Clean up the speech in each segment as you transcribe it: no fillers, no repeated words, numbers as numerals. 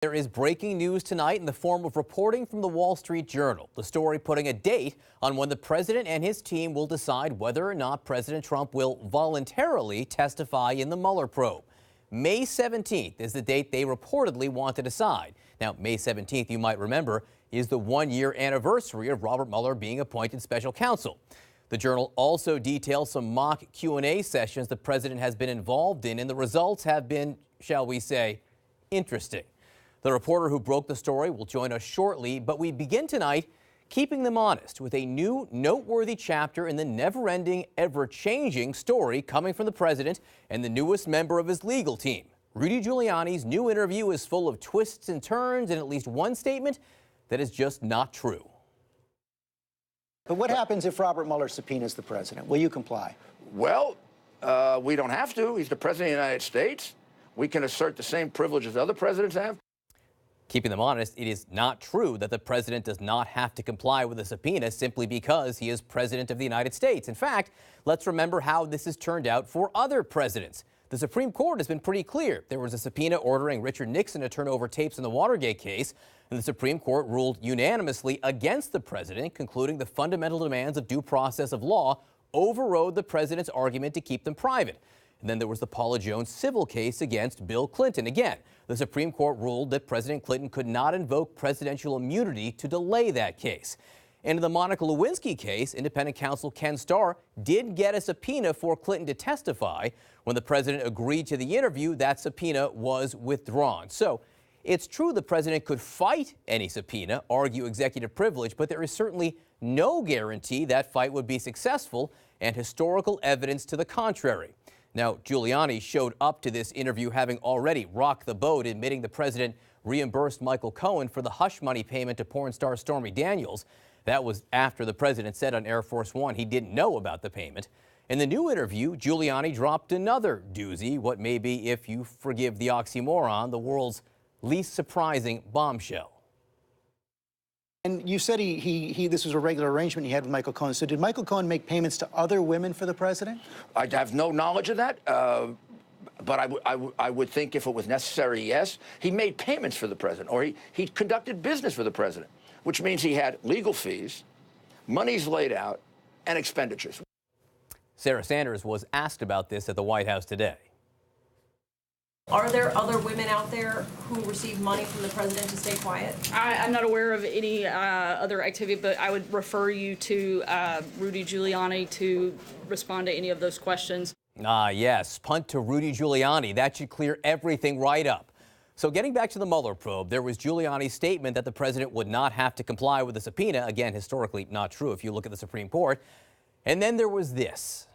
There is breaking news tonight in the form of reporting from the Wall Street Journal. The story putting a date on when the president and his team will decide whether or not President Trump will voluntarily testify in the Mueller probe. May 17th is the date they reportedly want to decide. Now, May 17th, you might remember, is the one-year anniversary of Robert Mueller being appointed special counsel. The Journal also details some mock Q&A sessions the president has been involved in, and the results have been, shall we say, interesting. The reporter who broke the story will join us shortly, but we begin tonight keeping them honest with a new noteworthy chapter in the never-ending, ever-changing story coming from the president and the newest member of his legal team. Rudy Giuliani's new interview is full of twists and turns and at least one statement that is just not true. But what happens if Robert Mueller subpoenas the president? Will you comply? Well, we don't have to. He's the president of the United States. We can assert the same privileges other presidents have. Keeping them honest, it is not true that the president does not have to comply with a subpoena simply because he is president of the United States. In fact, let's remember how this has turned out for other presidents. The Supreme Court has been pretty clear. There was a subpoena ordering Richard Nixon to turn over tapes in the Watergate case, and the Supreme Court ruled unanimously against the president, concluding the fundamental demands of due process of law overrode the president's argument to keep them private. And then there was the Paula Jones civil case against Bill Clinton. Again, the Supreme Court ruled that President Clinton could not invoke presidential immunity to delay that case. And in the Monica Lewinsky case, independent counsel Ken Starr did get a subpoena for Clinton to testify. When the president agreed to the interview, that subpoena was withdrawn. So it's true the president could fight any subpoena, argue executive privilege, but there is certainly no guarantee that fight would be successful, and historical evidence to the contrary. Now, Giuliani showed up to this interview having already rocked the boat, admitting the president reimbursed Michael Cohen for the hush money payment to porn star Stormy Daniels. That was after the president said on Air Force One he didn't know about the payment. In the new interview, Giuliani dropped another doozy, what may be, if you forgive the oxymoron, the world's least surprising bombshell. And you said this was a regular arrangement he had with Michael Cohen. So did Michael Cohen make payments to other women for the president? I have no knowledge of that, but I would think if it was necessary, yes. He made payments for the president, or he conducted business for the president, which means he had legal fees, monies laid out, and expenditures. Sarah Sanders was asked about this at the White House today. Are there other women out there who receive money from the president to stay quiet? I'm not aware of any other activity, but I would refer you to Rudy Giuliani to respond to any of those questions. Yes, punt to Rudy Giuliani. That should clear everything right up. So getting back to the Mueller probe, there was Giuliani's statement that the president would not have to comply with the subpoena. Again, historically not true if you look at the Supreme Court. And then there was this.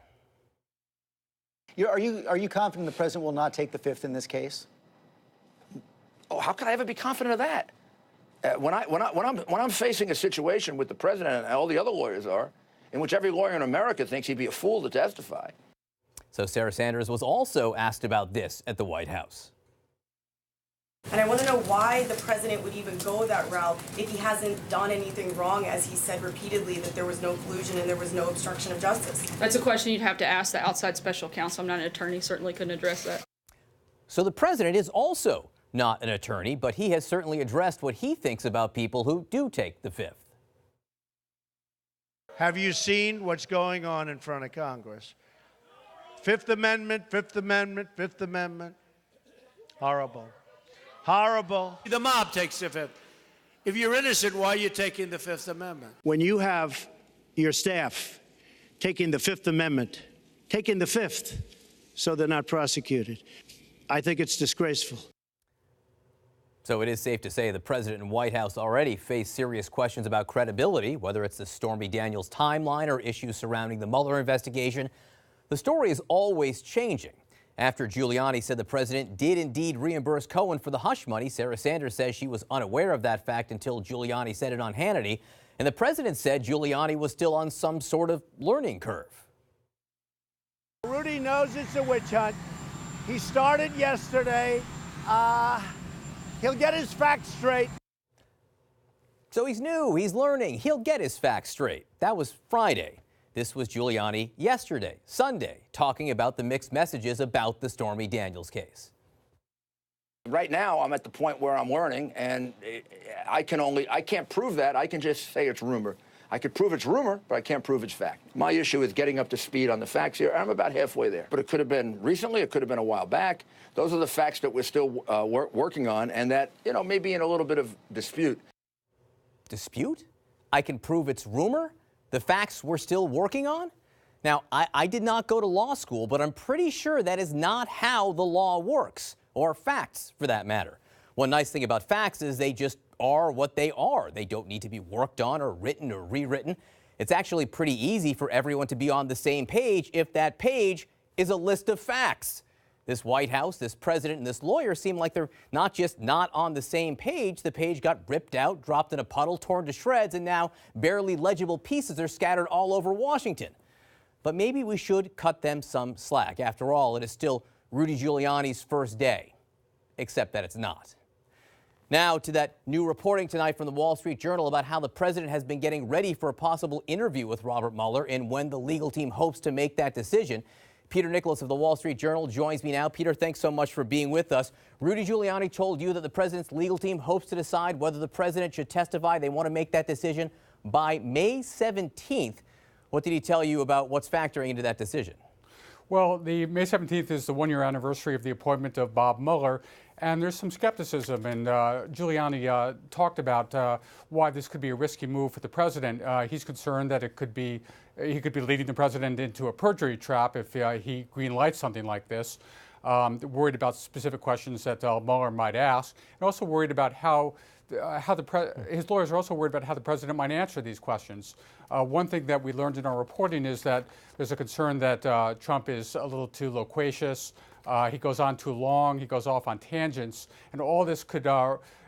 Are you confident the president will not take the fifth in this case? Oh, how could I ever be confident of that? When I'm facing a situation with the president and all the other lawyers are, in which every lawyer in America thinks he'd be a fool to testify. So Sarah Sanders was also asked about this at the White House. And I want to know why the president would even go that route if he hasn't done anything wrong, as he said repeatedly that there was no collusion and there was no obstruction of justice. That's a question you'd have to ask the outside special counsel. I'm not an attorney, certainly couldn't address that. So the president is also not an attorney, but he has certainly addressed what he thinks about people who do take the fifth. Have you seen what's going on in front of Congress? Fifth Amendment, Fifth Amendment, Fifth Amendment. Horrible. Horrible. The mob takes the fifth. If you're innocent, why are you taking the Fifth Amendment? When you have your staff taking the Fifth Amendment, taking the fifth, so they're not prosecuted, I think it's disgraceful. So it is safe to say the president and White House already face serious questions about credibility, whether it's the Stormy Daniels timeline or issues surrounding the Mueller investigation. The story is always changing. After Giuliani said the president did indeed reimburse Cohen for the hush money, Sarah Sanders says she was unaware of that fact until Giuliani said it on Hannity. And the president said Giuliani was still on some sort of learning curve. Rudy knows it's a witch hunt. He started yesterday. He'll get his facts straight. So he's new, he's learning, he'll get his facts straight. That was Friday. This was Giuliani yesterday, Sunday, talking about the mixed messages about the Stormy Daniels case. Right now, I'm at the point where I'm learning, and I can't prove that. I can just say it's rumor. I could prove it's rumor, but I can't prove it's fact. My issue is getting up to speed on the facts here. I'm about halfway there. But it could have been recently. It could have been a while back. Those are the facts that we're still working on, and that, may be in a little bit of dispute. Dispute? I can prove it's rumor? The facts we're still working on? Now, I did not go to law school, but I'm pretty sure that is not how the law works, or facts for that matter. One nice thing about facts is they just are what they are. They don't need to be worked on or written or rewritten. It's actually pretty easy for everyone to be on the same page if that page is a list of facts. This White House, this president, and this lawyer seem like they're not just not on the same page. The page got ripped out, dropped in a puddle, torn to shreds, and now barely legible pieces are scattered all over Washington. But maybe we should cut them some slack. After all, it is still Rudy Giuliani's first day, except that it's not. Now to that new reporting tonight from the Wall Street Journal about how the president has been getting ready for a possible interview with Robert Mueller and when the legal team hopes to make that decision. Peter Nicholas of the Wall Street Journal joins me now. Peter, thanks so much for being with us. Rudy Giuliani told you that the president's legal team hopes to decide whether the president should testify. They want to make that decision by May 17th. What did he tell you about what's factoring into that decision? Well, the May 17th is the one-year anniversary of the appointment of Bob Mueller, and there's some skepticism. And Giuliani talked about why this could be a risky move for the president. He's concerned that he could be leading the president into a perjury trap if he greenlights something like this. Worried about specific questions that Mueller might ask, and also worried about his lawyers are also worried about how the president might answer these questions. One thing that we learned in our reporting is that there's a concern that Trump is a little too loquacious. He goes on too long. He goes off on tangents, and all this could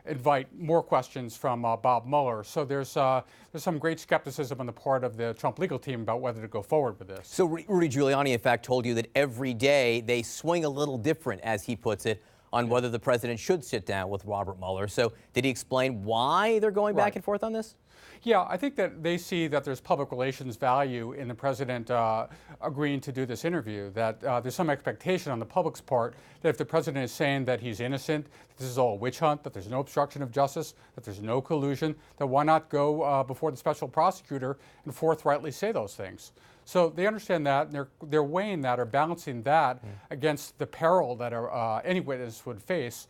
invite more questions from Bob Mueller. So there's some great skepticism on the part of the Trump legal team about whether to go forward with this. So Rudy Giuliani, in fact, told you that every day they swing a little different, as he puts it, on whether the president should sit down with Robert Mueller. So did he explain why they're going back and forth on this? Yeah, I think that they see that there's public relations value in the president agreeing to do this interview, that there's some expectation on the public's part that if the president is saying that he's innocent, that this is all a witch hunt, that there's no obstruction of justice, that there's no collusion, then why not go before the special prosecutor and forthrightly say those things? So they understand that, and they're weighing that or balancing that against the peril that any witness would face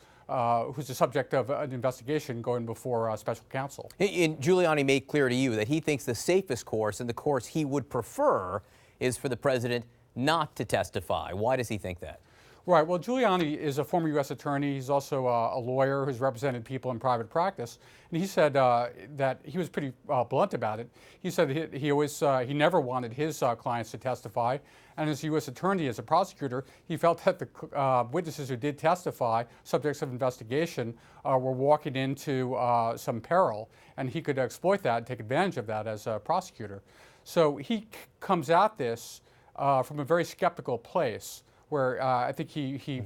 who's the subject of an investigation going before special counsel. And Giuliani made clear to you that he thinks the safest course and the course he would prefer is for the president not to testify. Why does he think that? Right. Well, Giuliani is a former U.S. attorney. He's also a lawyer who's represented people in private practice. And he said that he was pretty blunt about it. He said he never wanted his clients to testify. And as a U.S. attorney, as a prosecutor, he felt that the witnesses who did testify, subjects of investigation, were walking into some peril. And he could exploit that and take advantage of that as a prosecutor. So he comes at this from a very skeptical place, where I think he's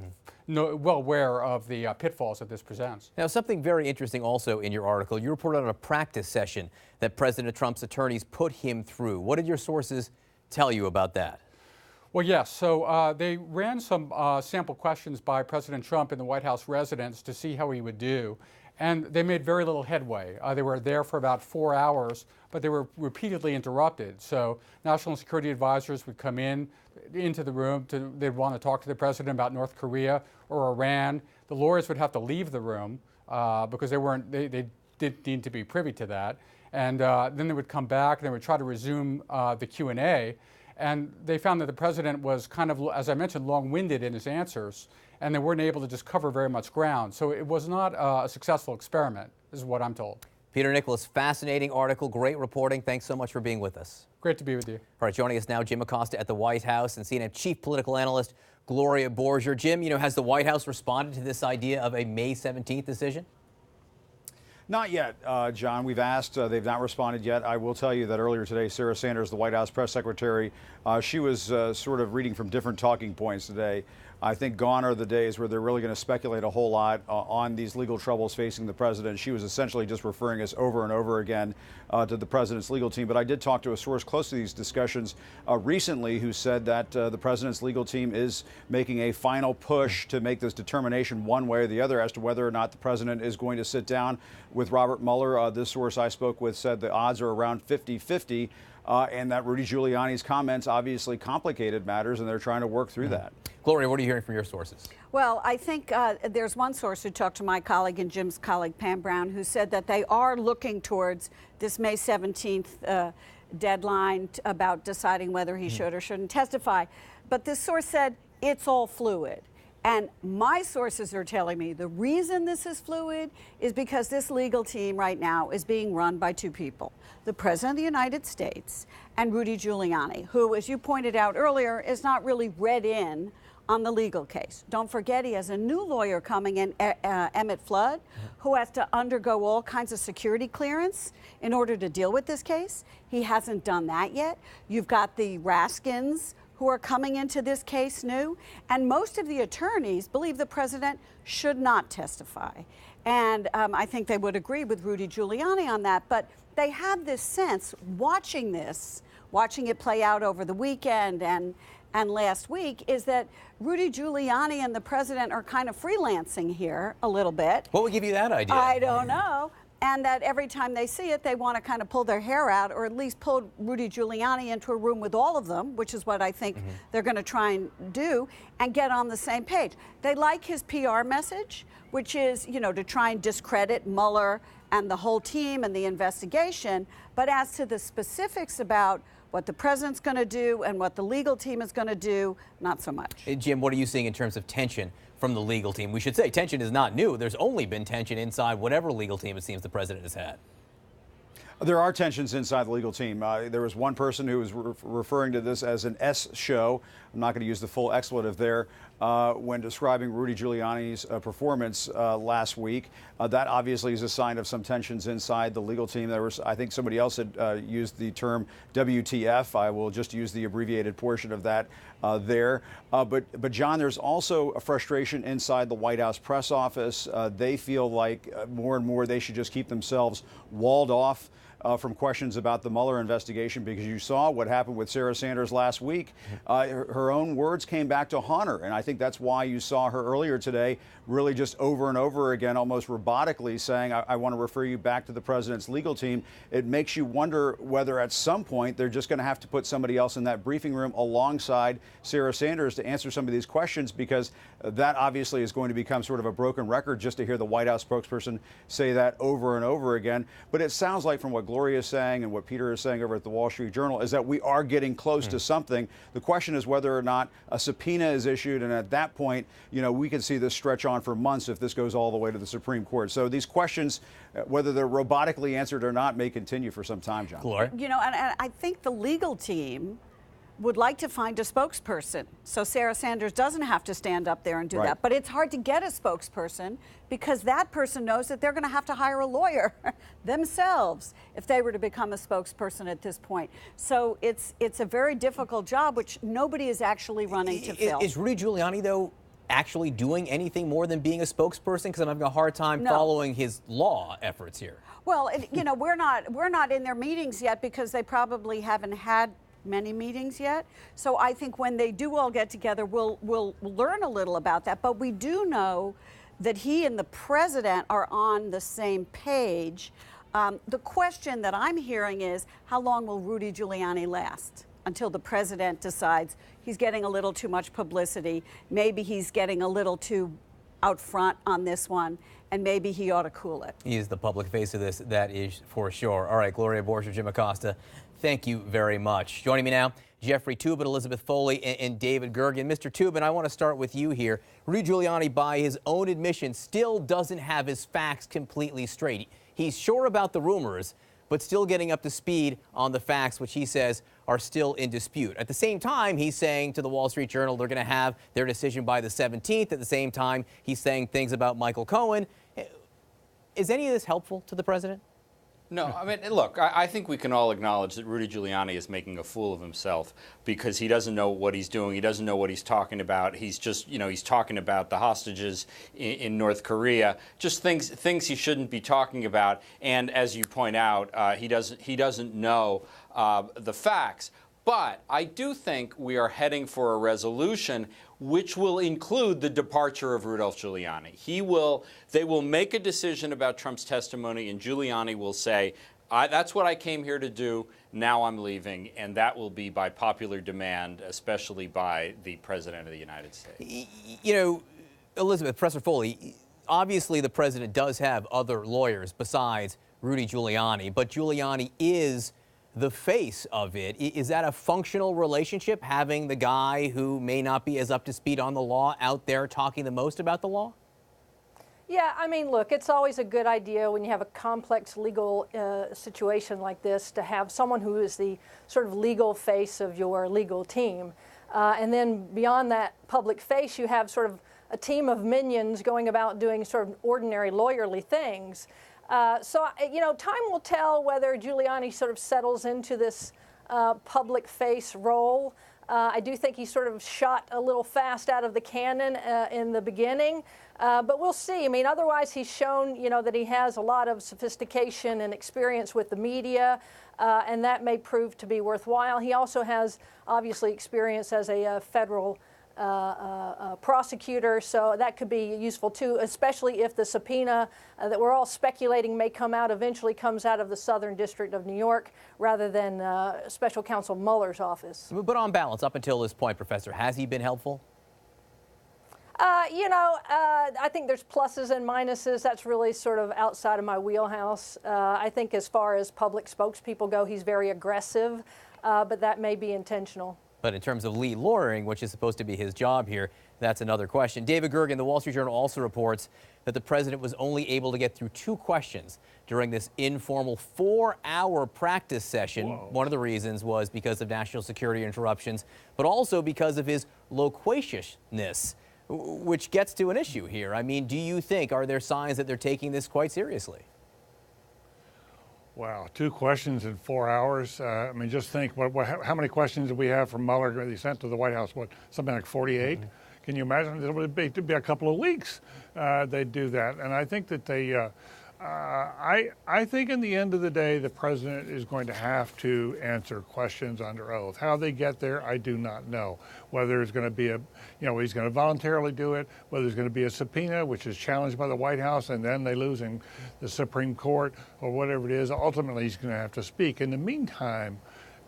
well aware of the pitfalls that this presents. Now, something very interesting also in your article, you reported on a practice session that President Trump's attorneys put him through. What did your sources tell you about that? Well, yes. So they ran some sample questions by President Trump in the White House residence to see how he would do. And they made very little headway. They were there for about 4 hours, but they were repeatedly interrupted. So national security advisors would come into the room. They'd want to talk to the president about North Korea or Iran. The lawyers would have to leave the room because they didn't need to be privy to that. And then they would come back and they would try to resume the Q&A. And they found that the president was kind of, as I mentioned, long-winded in his answers, and they weren't able to just cover very much ground. So it was not a successful experiment, is what I'm told. Peter Nicholas, fascinating article, great reporting. Thanks so much for being with us. Great to be with you. All right, joining us now, Jim Acosta at the White House and CNN chief political analyst Gloria Borger. Jim, has the White House responded to this idea of a May 17th decision? Not yet, John. We've asked. They've not responded yet. I will tell you that earlier today, Sarah Sanders, the White House press secretary, she was sort of reading from different talking points today. I think gone are the days where they're really going to speculate a whole lot on these legal troubles facing the president. She was essentially just referring us over and over again to the president's legal team. But I did talk to a source close to these discussions recently who said that the president's legal team is making a final push to make this determination one way or the other as to whether or not the president is going to sit down with Robert Mueller. This source I spoke with said the odds are around 50-50. And that Rudy Giuliani's comments obviously complicated matters, and they're trying to work through that. Gloria, what are you hearing from your sources? Well, I think there's one source who talked to my colleague and Jim's colleague, Pam Brown, who said that they are looking towards this May 17th deadline about deciding whether he should or shouldn't testify. But this source said it's all fluid. And my sources are telling me the reason this is fluid is because this legal team right now is being run by two people, the President of the United States and Rudy Giuliani, who, as you pointed out earlier, is not really read in on the legal case. Don't forget he has a new lawyer coming in, Emmett Flood, who has to undergo all kinds of security clearance in order to deal with this case. He hasn't done that yet. You've got the Raskins, who are coming into this case new, and most of the attorneys believe the president should not testify. And I think they would agree with Rudy Giuliani on that, but they have this sense, watching it play out over the weekend and last week, is that Rudy Giuliani and the president are kind of freelancing here a little bit. What would give you that idea? I don't know. And that every time they see it, they want to kind of pull their hair out, or at least pull Rudy Giuliani into a room with all of them, which is what I think they're going to try and do, and get on the same page. They like his PR message, which is, you know, to try and discredit Mueller and the whole team and the investigation. But as to the specifics about what the president's going to do and what the legal team is going to do, not so much. Jim, what are you seeing in terms of tension from the legal team? We should say tension is not new. There's only been tension inside whatever legal team it seems the president has had. There are tensions inside the legal team. There was one person who was referring to this as an S show. I'm not going to use the full expletive there when describing Rudy Giuliani's performance last week. That obviously is a sign of some tensions inside the legal team. There was, I think somebody else had used the term WTF. I will just use the abbreviated portion of that there. But John, there's also a frustration inside the White House press office. They feel like more and more they should just keep themselves walled off from questions about the Mueller investigation, because you saw what happened with Sarah Sanders last week. Her own words came back to haunt her, and I think that's why you saw her earlier today really just over and over again, almost robotically saying, I want to refer you back to the president's legal team. It makes you wonder whether at some point they're just going to have to put somebody else in that briefing room alongside Sarah Sanders to answer some of these questions, because that obviously is going to become sort of a broken record just to hear the White House spokesperson say that over and over again. But it sounds like from what Gloria is saying and what Peter is saying over at the Wall Street Journal is that we are getting close to something. The question is whether or not a subpoena is issued, and at that point, you know, we could see this stretch on for months if this goes all the way to the Supreme Court. So these questions, whether they're robotically answered or not, may continue for some time, John. Gloria? You know, and I think the legal team would like to find a spokesperson, so Sarah Sanders doesn't have to stand up there and do that. But it's hard to get a spokesperson because that person knows that they're going to have to hire a lawyer themselves if they were to become a spokesperson at this point. So it's a very difficult job, which nobody is actually running to fill. Is Rudy Giuliani, though, actually doing anything more than being a spokesperson? Because I'm having a hard time following his law efforts here. Well, you know, we're not in their meetings yet because they probably haven't had many meetings yet. So I think when they do all get together, we'll learn a little about that. But we do know that he and the president are on the same page. The question that I'm hearing is, how long will Rudy Giuliani last until the president decides he's getting a little too much publicity, maybe he's getting a little too out front on this one, and maybe he ought to cool it. He is the public face of this, that is for sure. All right, Gloria Borger, Jim Acosta, thank you very much. Joining me now, Jeffrey Toobin, Elizabeth Foley, and David Gergen. Mr. Toobin, I want to start with you here. Rudy Giuliani, by his own admission, still doesn't have his facts completely straight. He's sure about the rumors, but still getting up to speed on the facts, which he says are still in dispute. At the same time, he's saying to the Wall Street Journal they're going to have their decision by the 17th. At the same time, he's saying things about Michael Cohen. Is any of this helpful to the president? No, I mean, look, I think we can all acknowledge that Rudy Giuliani is making a fool of himself because he doesn't know what he's doing. He doesn't know what he's talking about. He's just, he's talking about the hostages in North Korea, just things he shouldn't be talking about. And as you point out, he doesn't know the facts. But I do think we are heading for a resolution which will include the departure of Rudolph Giuliani. They will make a decision about Trump's testimony, and Giuliani will say, that's what I came here to do, now I'm leaving, and that will be by popular demand, especially by the President of the United States. Elizabeth, Professor Foley, obviously the President does have other lawyers besides Rudy Giuliani, but Giuliani is the face of it. Is that a functional relationship, having the guy who may not be as up to speed on the law out there talking the most about the law? Yeah, I mean, look, it's always a good idea when you have a complex legal situation like this to have someone who is the sort of legal face of your legal team. And then beyond that public face, you have sort of a team of minions going about doing sort of ordinary lawyerly things. So, time will tell whether Giuliani sort of settles into this public face role. I do think he sort of shot a little fast out of the cannon in the beginning, but we'll see. I mean, otherwise he's shown, that he has a lot of sophistication and experience with the media, and that may prove to be worthwhile. He also has, obviously, experience as a federal prosecutor, so that could be useful too, especially if the subpoena that we're all speculating may come out eventually comes out of the Southern District of New York rather than Special Counsel Mueller's office. But on balance, up until this point, Professor, has he been helpful? I think there's pluses and minuses. That's really sort of outside of my wheelhouse. I think as far as public spokespeople go, he's very aggressive, but that may be intentional. But in terms of lead lawyering, which is supposed to be his job here, that's another question. David Gergen, the Wall Street Journal, also reports that the president was only able to get through 2 questions during this informal 4-hour practice session. Whoa. One of the reasons was because of national security interruptions, but also because of his loquaciousness, which gets to an issue here. I mean, do you think, are there signs that they're taking this quite seriously? Wow, 2 questions in 4 hours. I mean, just think, how many questions did we have from Mueller that he sent to the White House? Something like 48? Mm-hmm. Can you imagine? It would be a couple of weeks they'd do that. And I think that I think in the end of the day, the president is going to have to answer questions under oath. How they get there, I do not know. Whether it's going to be he's going to voluntarily do it, whether there's going to be a subpoena, which is challenged by the White House, and then they lose in the Supreme Court or whatever it is, ultimately he's going to have to speak. In the meantime,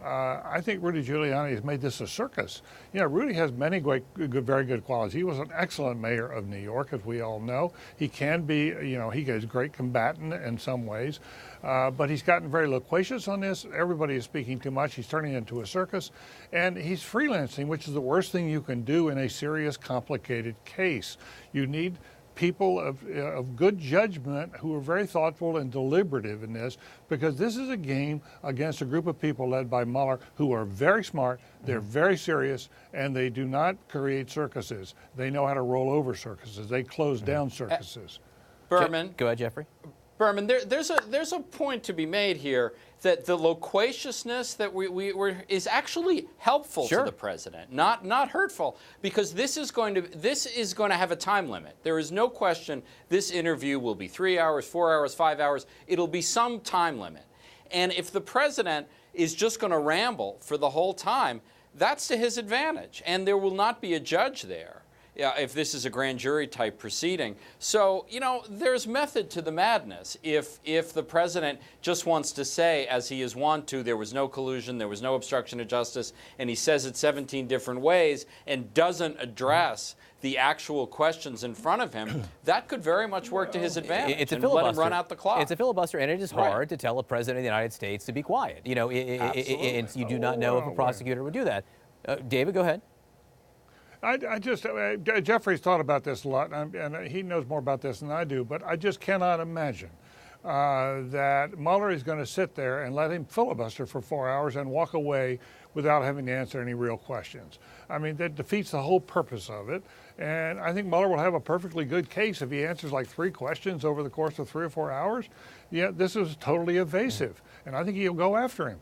I think Rudy Giuliani has made this a circus. Rudy has many very good qualities. He was an excellent mayor of New York, as we all know. He can be, he is a great combatant in some ways, but he's gotten very loquacious on this. Everybody is speaking too much. He's turning it into a circus, and he's freelancing, which is the worst thing you can do in a serious, complicated case. You need people of good judgment who are very thoughtful and deliberative in this, because this is a game against a group of people led by Mueller who are very smart, they're very serious, and they do not create circuses. They know how to roll over circuses. They close down circuses. Berman. Go ahead, Jeffrey. Berman, there's a point to be made here that the loquaciousness that is actually helpful to the president, not hurtful, because this is going to have a time limit. There is no question this interview will be 3 hours, 4 hours, 5 hours. It'll be some time limit. And if the president is just going to ramble for the whole time, that's to his advantage, and there will not be a judge there if this is a grand jury type proceeding. So, there's method to the madness. If the president just wants to say, as he is wont to, there was no collusion, there was no obstruction of justice, and he says it 17 different ways and doesn't address the actual questions in front of him, that could very much work to his advantage. It's a and filibuster. Let him run out the clock. It's a filibuster, and it is hard to tell a president of the United States to be quiet. And you do not know if a prosecutor would do that. David, go ahead. Jeffrey's thought about this a lot, and he knows more about this than I do, but I just cannot imagine that Mueller is going to sit there and let him filibuster for 4 hours and walk away without having to answer any real questions. I mean, that defeats the whole purpose of it. And I think Mueller will have a perfectly good case if he answers like 3 questions over the course of 3 or 4 hours. Yeah, this is totally evasive, and I think he'll go after him.